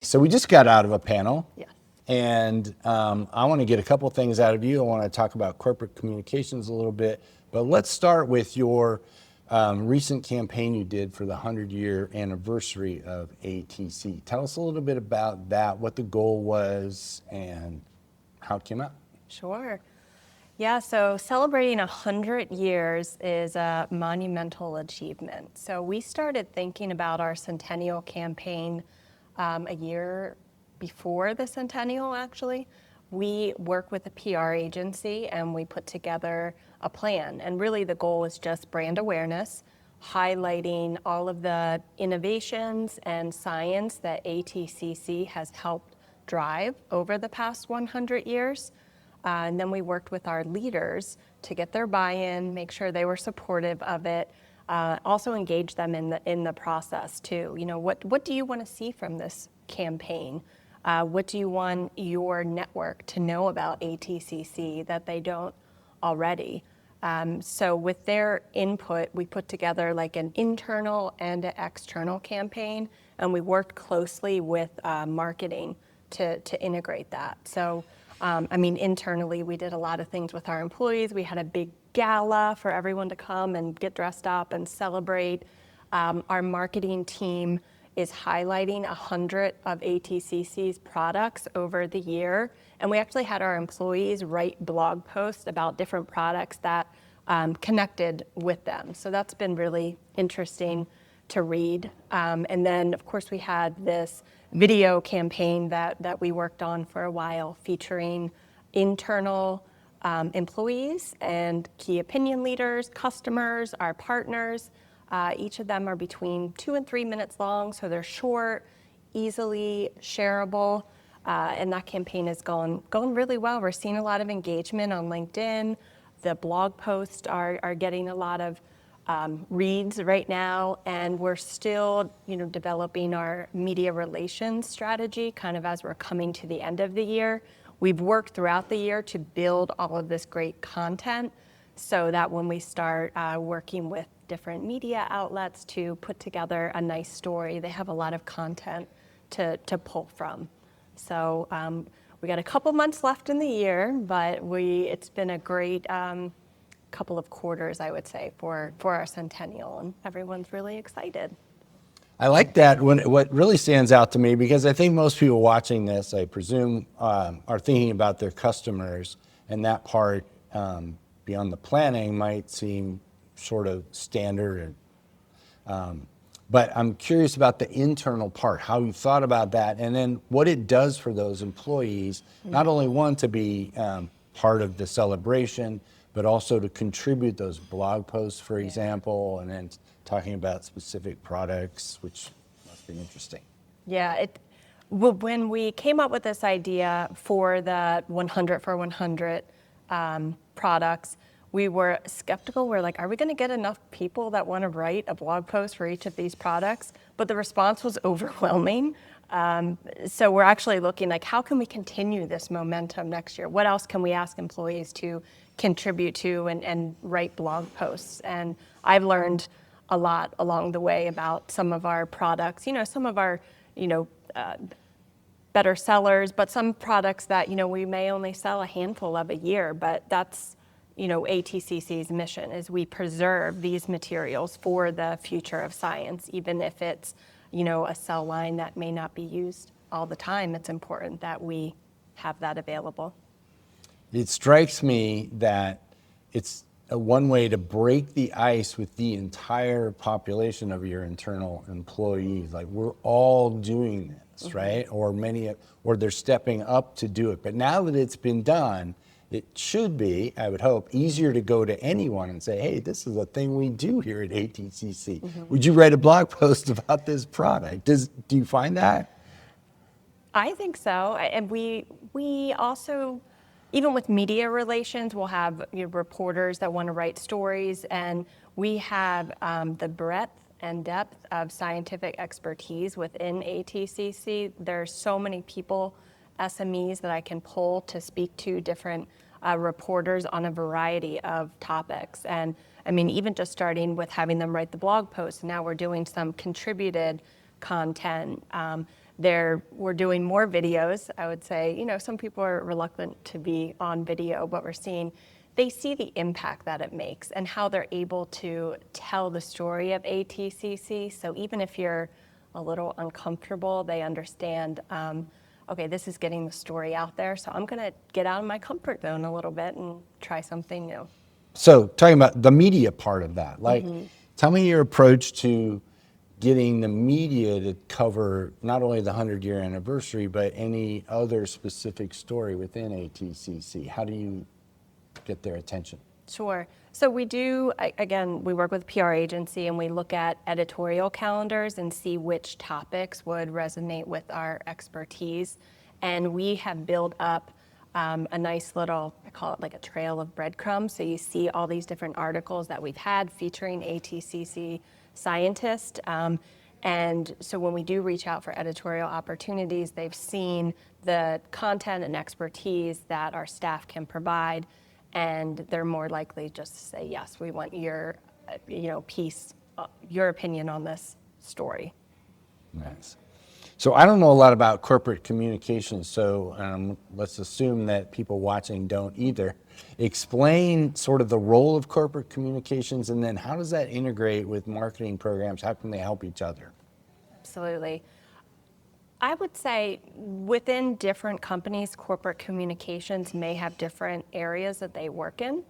So we just got out of a panel. Yeah. And I want to get a couple things out of you. I want to talk about corporate communications a little bit, but let's start with your recent campaign you did for the 100-year anniversary of ATC. Tell us a little bit about that, what the goal was, and how it came out. Sure. Yeah, so celebrating 100 years is a monumental achievement. So we started thinking about our centennial campaign a year before the centennial, actually. We work with a PR agency and we put together a plan. And really the goal is just brand awareness, highlighting all of the innovations and science that ATCC has helped drive over the past 100 years. And then we worked with our leaders to get their buy-in, make sure they were supportive of it, also engage them in the process too. You know, what do you want to see from this campaign? What do you want your network to know about ATCC that they don't already? So with their input, we put together like an internal and an external campaign, and we worked closely with marketing to integrate that. So, I mean, internally, we did a lot of things with our employees. We had a big gala for everyone to come and get dressed up and celebrate. Our marketing team is highlighting 100 of ATCC's products over the year. And we actually had our employees write blog posts about different products that connected with them. So that's been really interesting to read. And then, of course, we had this video campaign that we worked on for a while, featuring internal employees and key opinion leaders, customers, our partners. Each of them are between 2 and 3 minutes long, so they're short, easily shareable, and that campaign is going really well. We're seeing a lot of engagement on LinkedIn. The blog posts are getting a lot of reads right now, and we're still, developing our media relations strategy kind of as we're coming to the end of the year. We've worked throughout the year to build all of this great content so that when we start working with different media outlets to put together a nice story, they have a lot of content to pull from. So we got a couple months left in the year, but it's been a great couple of quarters, I would say, for our centennial, and everyone's really excited. I like that. What really stands out to me, because I think most people watching this, I presume, are thinking about their customers, and that part beyond the planning might seem sort of standard. But I'm curious about the internal part, how you thought about that, and then what it does for those employees, not only one to be part of the celebration, but also to contribute those blog posts, for example, and then talking about specific products, which must be interesting. Yeah, when we came up with this idea for the 100 for 100 products, we were skeptical. We're like, are we going to get enough people that want to write a blog post for each of these products? But the response was overwhelming. So we're actually looking like, how can we continue this momentum next year? What else can we ask employees to contribute to and write blog posts? And I've learned a lot along the way about some of our products, some of our, better sellers, but some products that, we may only sell a handful of a year, but that's, ATCC's mission is we preserve these materials for the future of science, even if it's, a cell line that may not be used all the time. It's important that we have that available. It strikes me that it's one way to break the ice with the entire population of your internal employees. Like, we're all doing this, right? Or they're stepping up to do it. But now that it's been done, it should be, I would hope, easier to go to anyone and say, hey, this is a thing we do here at ATCC. Would you write a blog post about this product? Do you find that? I think so. And we also, even with media relations, we'll have reporters that want to write stories, and we have the breadth and depth of scientific expertise within ATCC. There's so many people, SMEs, that I can pull to speak to different reporters on a variety of topics. And I mean, even just starting with having them write the blog post, now we're doing some contributed content. We're doing more videos. I would say, some people are reluctant to be on video, but we're seeing they see the impact that it makes and how they're able to tell the story of ATCC. So even if you're a little uncomfortable, they understand, okay, this is getting the story out there, so I'm gonna get out of my comfort zone a little bit and try something new. So talking about the media part of that, like, tell me your approach to getting the media to cover not only the 100-year anniversary, but any other specific story within ATCC. How do you get their attention? Sure. So we do, again, we work with a PR agency and we look at editorial calendars and see which topics would resonate with our expertise. And we have built up a nice little, I call it like a trail of breadcrumbs. So you see all these different articles that we've had featuring ATCC scientists. And so when we do reach out for editorial opportunities, they've seen the content and expertise that our staff can provide, and they're more likely just to say, yes, we want your, piece, your opinion on this story. Nice. So I don't know a lot about corporate communications, so let's assume that people watching don't either. Explain sort of the role of corporate communications, and then how does that integrate with marketing programs? How can they help each other? Absolutely. I would say within different companies, corporate communications may have different areas that they work in.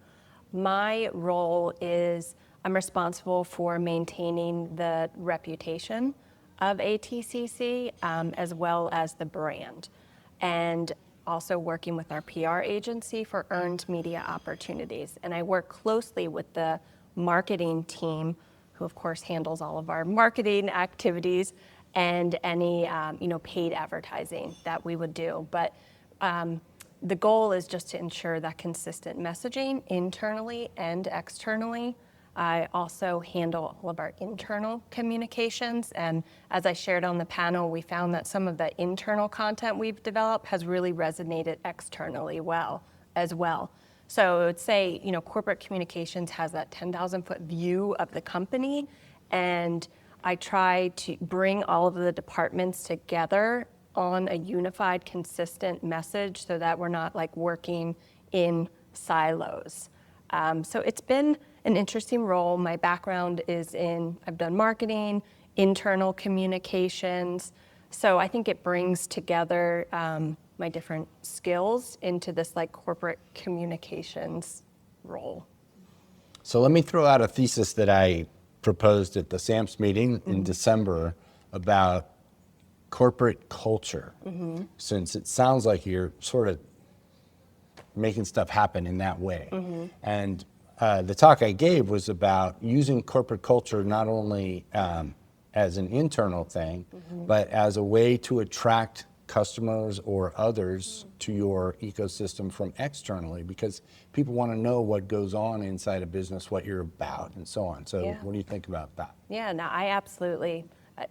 My role is I'm responsible for maintaining the reputation of ATCC, as well as the brand, and also working with our PR agency for earned media opportunities. And I work closely with the marketing team, who of course handles all of our marketing activities and any paid advertising that we would do. But the goal is just to ensure that consistent messaging internally and externally. I also handle all of our internal communications, and as I shared on the panel, we found that some of the internal content we've developed has really resonated externally as well. So I would say, corporate communications has that 10,000-foot view of the company, and I try to bring all of the departments together on a unified, consistent message so that we're not like working in silos. So it's been an interesting role. My background is I've done marketing, internal communications. So I think it brings together my different skills into this like corporate communications role. So let me throw out a thesis that I proposed at the SAMPS meeting in December about corporate culture, since it sounds like you're sort of making stuff happen in that way. And the talk I gave was about using corporate culture not only as an internal thing, but as a way to attract customers or others to your ecosystem from externally, because people want to know what goes on inside a business, what you're about, and so on. So what do you think about that? Yeah, no, I absolutely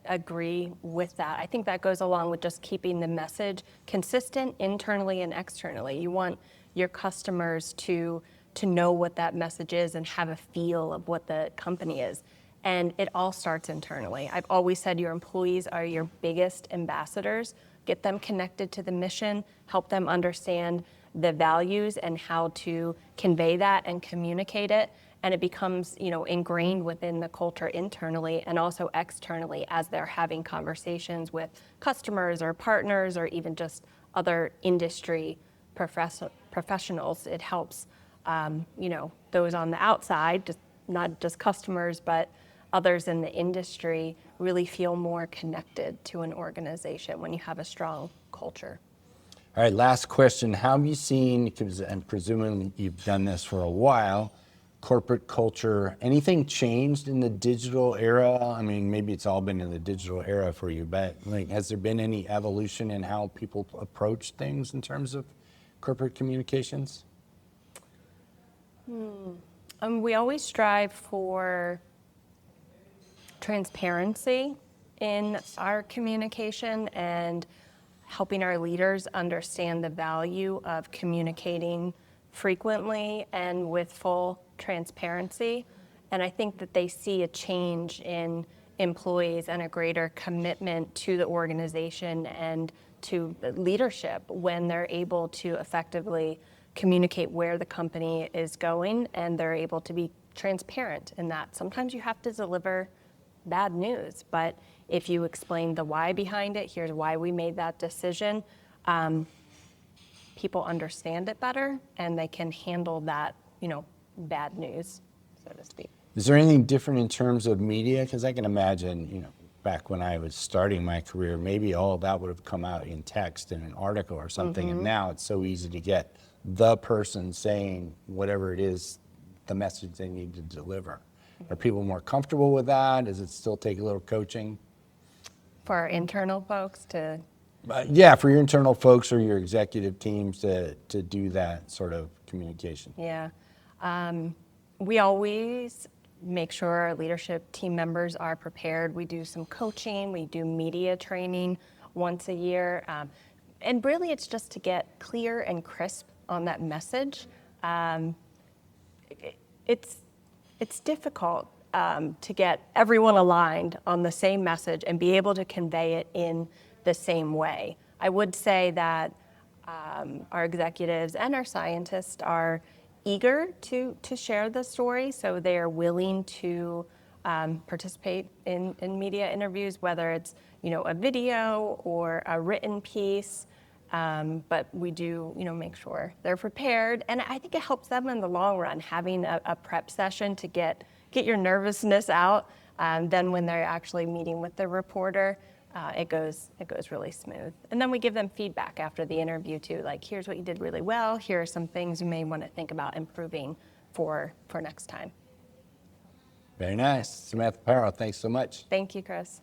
agree with that. I think that goes along with just keeping the message consistent internally and externally. You want your customers to know what that message is and have a feel of what the company is. And it all starts internally. I've always said your employees are your biggest ambassadors. Get them connected to the mission, help them understand the values and how to convey that and communicate it. And it becomes, ingrained within the culture internally and also externally as they're having conversations with customers or partners or even just other industry professionals. It helps, those on the outside, not just customers, but others in the industry really feel more connected to an organization when you have a strong culture. All right, last question. How have you seen, because I'm presuming you've done this for a while, corporate culture, anything changed in the digital era? I mean, maybe it's all been in the digital era for you, but has there been any evolution in how people approach things in terms of corporate communications? We always strive for transparency in our communication and helping our leaders understand the value of communicating frequently and with full transparency. And I think that they see a change in employees and a greater commitment to the organization and to leadership when they're able to effectively communicate where the company is going, and they're able to be transparent in that. Sometimes you have to deliver bad news, but if you explain the why behind it, here's why we made that decision, people understand it better and they can handle that, bad news, so to speak. Is there anything different in terms of media? Because I can imagine, back when I was starting my career, maybe all of that would have come out in text in an article or something, and now it's so easy to get the person saying whatever it is, the message they need to deliver. Are people more comfortable with that? Does it still take a little coaching? For our internal folks to Yeah, for your internal folks or your executive teams to do that sort of communication. Yeah. We always make sure our leadership team members are prepared. We do some coaching, we do media training once a year. And really it's just to get clear and crisp on that message. It's difficult to get everyone aligned on the same message and be able to convey it in the same way. I would say that our executives and our scientists are eager to share the story, so they are willing to participate in media interviews, whether it's a video or a written piece. But we do make sure they're prepared, and I think it helps them in the long run having a prep session to get your nervousness out. Then when they're actually meeting with the reporter, it goes really smooth. And then we give them feedback after the interview too, like here's what you did really well, here are some things you may want to think about improving for next time. Very nice. Samantha Paro, thanks so much. Thank you, Chris.